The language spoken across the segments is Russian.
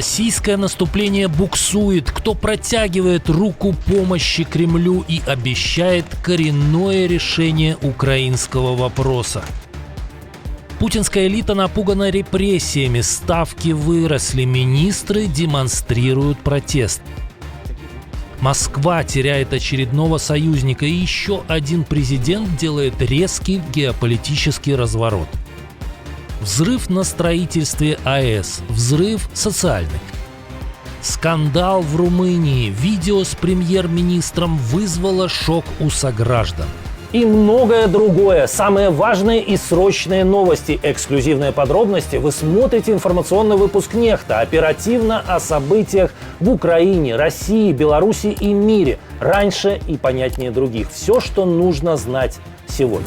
Российское наступление буксует. Кто протягивает руку помощи Кремлю и обещает коренное решение украинского вопроса? Путинская элита напугана репрессиями, ставки выросли, министры демонстрируют протест. Москва теряет очередного союзника, и еще один президент делает резкий геополитический разворот. Взрыв на строительстве АЭС, взрыв социальный. Скандал в Румынии, видео с премьер-министром вызвало шок у сограждан. И многое другое. Самые важные и срочные новости, эксклюзивные подробности вы смотрите информационный выпуск «Нехта». Оперативно о событиях в Украине, России, Беларуси и мире. Раньше и понятнее других. Все, что нужно знать сегодня.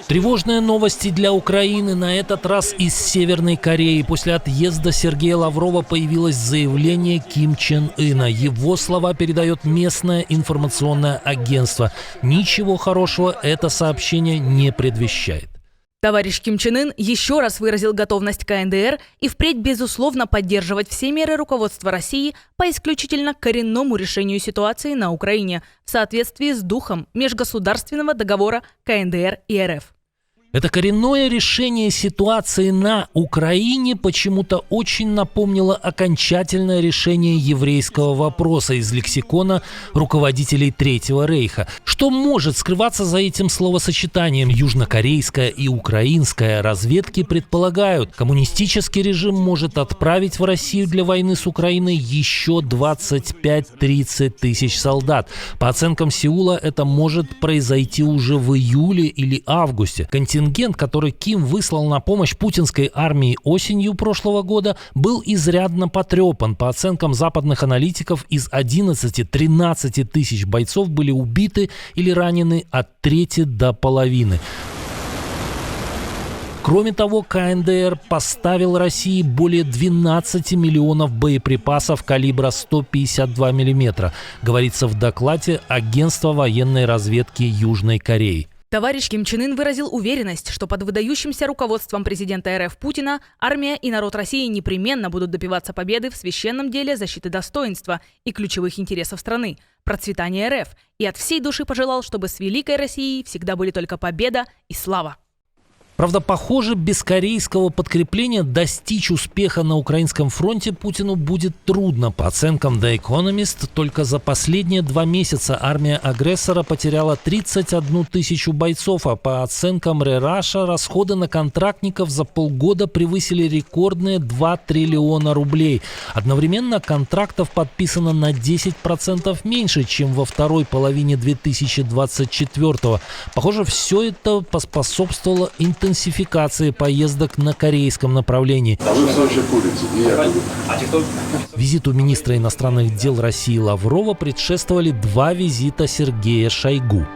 Тревожные новости для Украины, на этот раз из Северной Кореи. После отъезда Сергея Лаврова появилось заявление Ким Чен Ына. Его слова передает местное информационное агентство. Ничего хорошего это сообщение не предвещает. Товарищ Ким Чен Ын еще раз выразил готовность КНДР и впредь безусловно поддерживать все меры руководства России по исключительно коренному решению ситуации на Украине в соответствии с духом межгосударственного договора КНДР и РФ. Это коренное решение ситуации на Украине почему-то очень напомнило окончательное решение еврейского вопроса из лексикона руководителей Третьего Рейха. Что может скрываться за этим словосочетанием? Южнокорейская и украинская разведки предполагают, коммунистический режим может отправить в Россию для войны с Украиной еще 25-30 тысяч солдат. По оценкам Сеула, это может произойти уже в июле или августе. Контингент, который Ким выслал на помощь путинской армии осенью прошлого года, был изрядно потрепан. По оценкам западных аналитиков, из 11-13 тысяч бойцов были убиты или ранены от трети до половины. Кроме того, КНДР поставил России более 12 миллионов боеприпасов калибра 152 мм, говорится в докладе Агентства военной разведки Южной Кореи. Товарищ Ким Чен Ын выразил уверенность, что под выдающимся руководством президента РФ Путина армия и народ России непременно будут добиваться победы в священном деле защиты достоинства и ключевых интересов страны, процветания РФ, и от всей души пожелал, чтобы с великой Россией всегда были только победа и слава. Правда, похоже, без корейского подкрепления достичь успеха на украинском фронте Путину будет трудно. По оценкам The Economist, только за последние 2 месяца армия агрессора потеряла 31 тысячу бойцов, а по оценкам ReRussia расходы на контрактников за полгода превысили рекордные 2 триллиона рублей. Одновременно контрактов подписано на 10% меньше, чем во второй половине 2024-го. Похоже, все это поспособствовало интенсификации поездок на корейском направлении. Визиту министра иностранных дел России Лаврова предшествовали 2 визита Сергея Шойгу.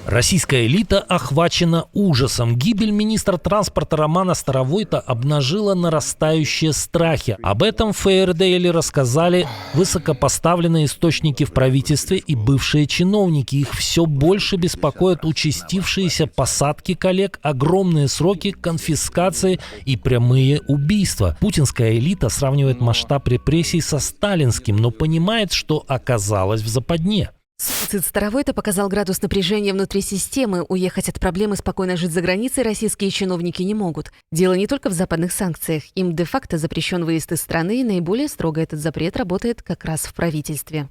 Российская элита охвачена ужасом. Гибель министра транспорта Романа Старовойта обнажила нарастающие страхи. Об этом в ФРД рассказали высокопоставленные источники в правительстве и бывшие чиновники. Их все больше беспокоят участившиеся посадки коллег, огромные сроки, конфискации и прямые убийства. Путинская элита сравнивает масштаб репрессий со сталинским, но понимает, что оказалась в западне. Суицид Старовойта показал градус напряжения внутри системы. Уехать от проблемы, спокойно жить за границей российские чиновники не могут. Дело не только в западных санкциях. Им де-факто запрещен выезд из страны, и наиболее строго этот запрет работает как раз в правительстве.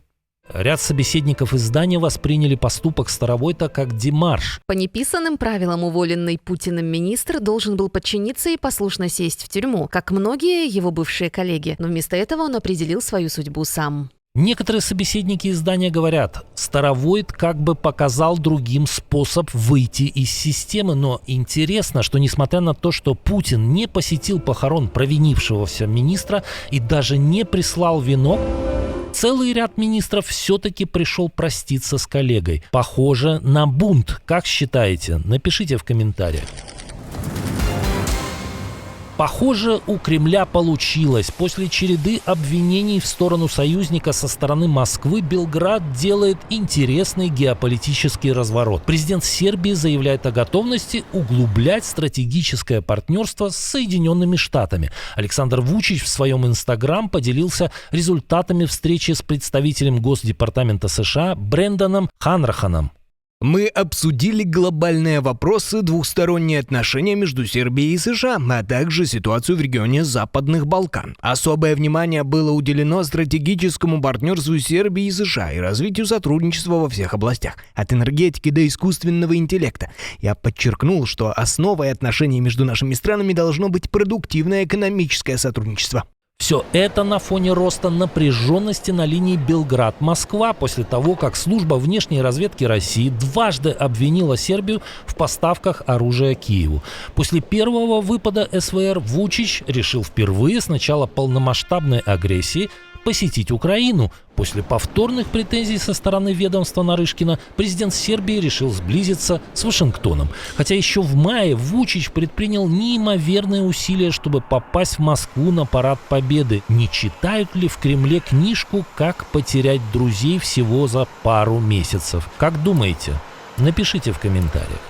Ряд собеседников издания восприняли поступок Старовойта как демарш. По неписанным правилам уволенный Путиным министр должен был подчиниться и послушно сесть в тюрьму, как многие его бывшие коллеги. Но вместо этого он определил свою судьбу сам. Некоторые собеседники издания говорят, Старовойт как бы показал другим способ выйти из системы, но интересно, что несмотря на то, что Путин не посетил похорон провинившегося министра и даже не прислал венок, целый ряд министров все-таки пришел проститься с коллегой. Похоже на бунт. Как считаете? Напишите в комментариях. Похоже, у Кремля получилось. После череды обвинений в сторону союзника со стороны Москвы Белград делает интересный геополитический разворот. Президент Сербии заявляет о готовности углублять стратегическое партнерство с Соединенными Штатами. Александр Вучич в своем Инстаграм поделился результатами встречи с представителем Госдепартамента США Брэндоном Ханраханом. Мы обсудили глобальные вопросы, двухсторонние отношения между Сербией и США, а также ситуацию в регионе Западных Балкан. Особое внимание было уделено стратегическому партнерству Сербии и США и развитию сотрудничества во всех областях, от энергетики до искусственного интеллекта. Я подчеркнул, что основой отношений между нашими странами должно быть продуктивное экономическое сотрудничество. Все это на фоне роста напряженности на линии Белград-Москва после того, как служба внешней разведки России дважды обвинила Сербию в поставках оружия Киеву. После первого выпада СВР Вучич решил впервые с начала полномасштабной агрессии посетить Украину. После повторных претензий со стороны ведомства Нарышкина президент Сербии решил сблизиться с Вашингтоном. Хотя еще в мае Вучич предпринял неимоверные усилия, чтобы попасть в Москву на парад Победы. Не читают ли в Кремле книжку «Как потерять друзей всего за пару месяцев»? Как думаете? Напишите в комментариях.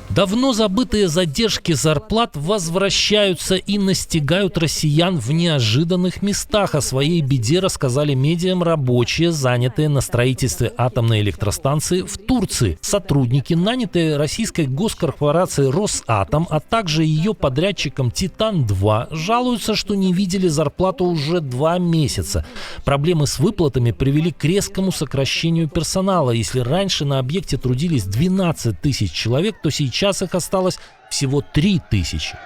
Давно забытые задержки зарплат возвращаются и настигают россиян в неожиданных местах. О своей беде рассказали медиам рабочие, занятые на строительстве атомной электростанции в Турции. Сотрудники, нанятые российской госкорпорацией «Росатом», а также ее подрядчиком «Титан-2», жалуются, что не видели зарплату уже 2 месяца. Проблемы с выплатами привели к резкому сокращению персонала. Если раньше на объекте трудились 12 тысяч человек, то сейчас их осталось всего 3 тысячи.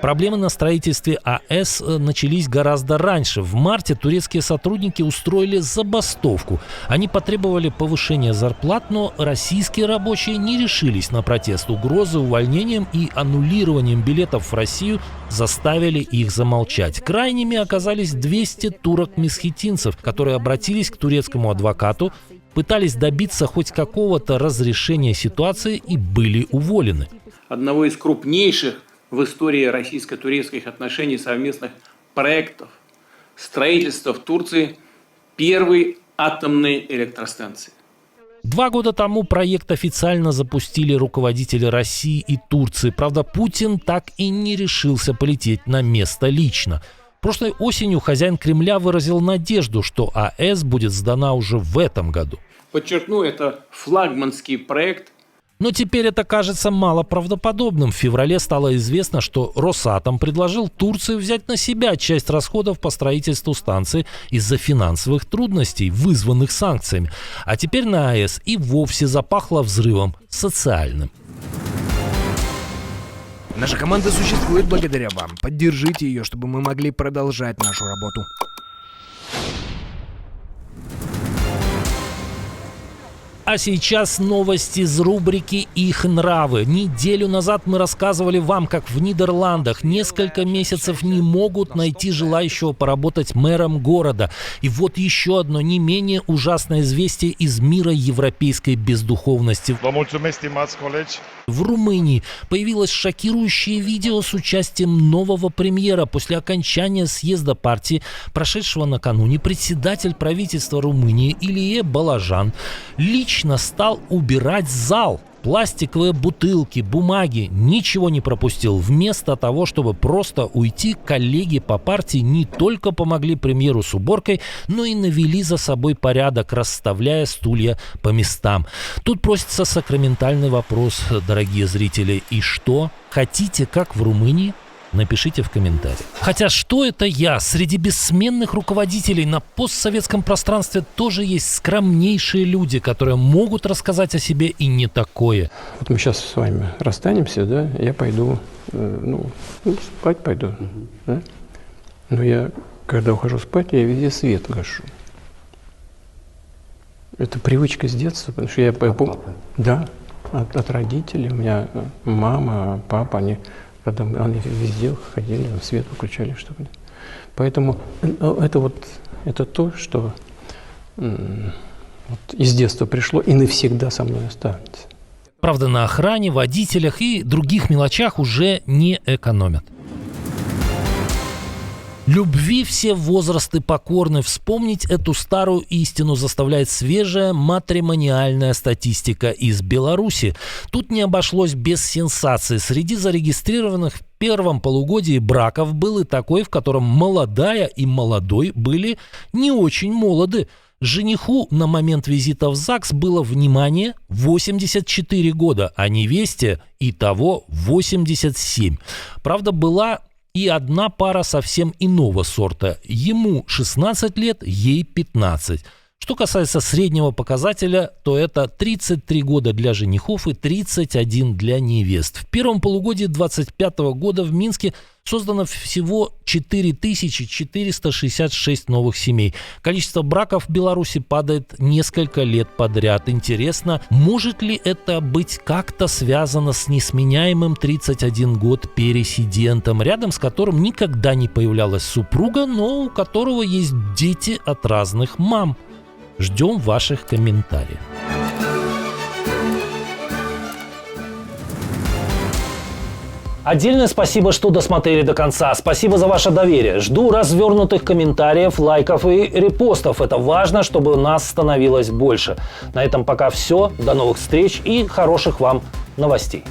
Проблемы на строительстве АЭС начались гораздо раньше. В марте турецкие сотрудники устроили забастовку. Они потребовали повышения зарплат, но российские рабочие не решились на протест. Угрозы увольнением и аннулированием билетов в Россию заставили их замолчать. Крайними оказались 200 турок-месхетинцев, которые обратились к турецкому адвокату, пытались добиться хоть какого-то разрешения ситуации и были уволены. Одного из крупнейших в истории российско-турецких отношений совместных проектов строительства в Турции первой атомной электростанции. 2 года тому проект официально запустили руководители России и Турции. Правда, Путин так и не решился полететь на место лично. Прошлой осенью хозяин Кремля выразил надежду, что АЭС будет сдана уже в этом году. Подчеркну, это флагманский проект. Но теперь это кажется малоправдоподобным. В феврале стало известно, что Росатом предложил Турции взять на себя часть расходов по строительству станции из-за финансовых трудностей, вызванных санкциями. А теперь на АЭС и вовсе запахло взрывом социальным. Наша команда существует благодаря вам. Поддержите ее, чтобы мы могли продолжать нашу работу. А сейчас новости из рубрики «Их нравы». Неделю назад мы рассказывали вам, как в Нидерландах несколько месяцев не могут найти желающего поработать мэром города. И вот еще одно не менее ужасное известие из мира европейской бездуховности. В Румынии появилось шокирующее видео с участием нового премьера. После окончания съезда партии, прошедшего накануне, председатель правительства Румынии Илие Балажан лично стал убирать зал. Пластиковые бутылки, бумаги, ничего не пропустил. Вместо того, чтобы просто уйти, коллеги по партии не только помогли премьеру с уборкой, но и навели за собой порядок, расставляя стулья по местам. Тут просится сакраментальный вопрос, дорогие зрители. И что? Хотите, как в Румынии? Напишите в комментариях. Хотя что это я? Среди бессменных руководителей на постсоветском пространстве тоже есть скромнейшие люди, которые могут рассказать о себе и не такое. Вот мы сейчас с вами расстанемся, да? Я пойду, спать пойду, да? Но я, когда ухожу спать, я везде свет гашу. Это привычка с детства, потому что я помню, да, от родителей. У меня мама, папа, они везде ходили, свет выключали, чтобы. Поэтому это то, что Вот из детства пришло и навсегда со мной останется. Правда, на охране, водителях и других мелочах уже не экономят. Любви все возрасты покорны. Вспомнить эту старую истину заставляет свежая матримониальная статистика из Беларуси. Тут не обошлось без сенсаций. Среди зарегистрированных в первом полугодии браков был и такой, в котором молодая и молодой были не очень молоды. Жениху на момент визита в ЗАГС было, внимание, 84 года, а невесте и того 87. Правда, была и одна пара совсем иного сорта. Ему 16 лет, ей 15. Что касается среднего показателя, то это 33 года для женихов и 31 для невест. В первом полугодии 2025 года в Минске создано всего 4466 новых семей. Количество браков в Беларуси падает несколько лет подряд. Интересно, может ли это быть как-то связано с несменяемым 31 год пересидентом, рядом с которым никогда не появлялась супруга, но у которого есть дети от разных мам? Ждем ваших комментариев. Отдельное спасибо, что досмотрели до конца. Спасибо за ваше доверие. Жду развернутых комментариев, лайков и репостов. Это важно, чтобы нас становилось больше. На этом пока все. До новых встреч и хороших вам новостей.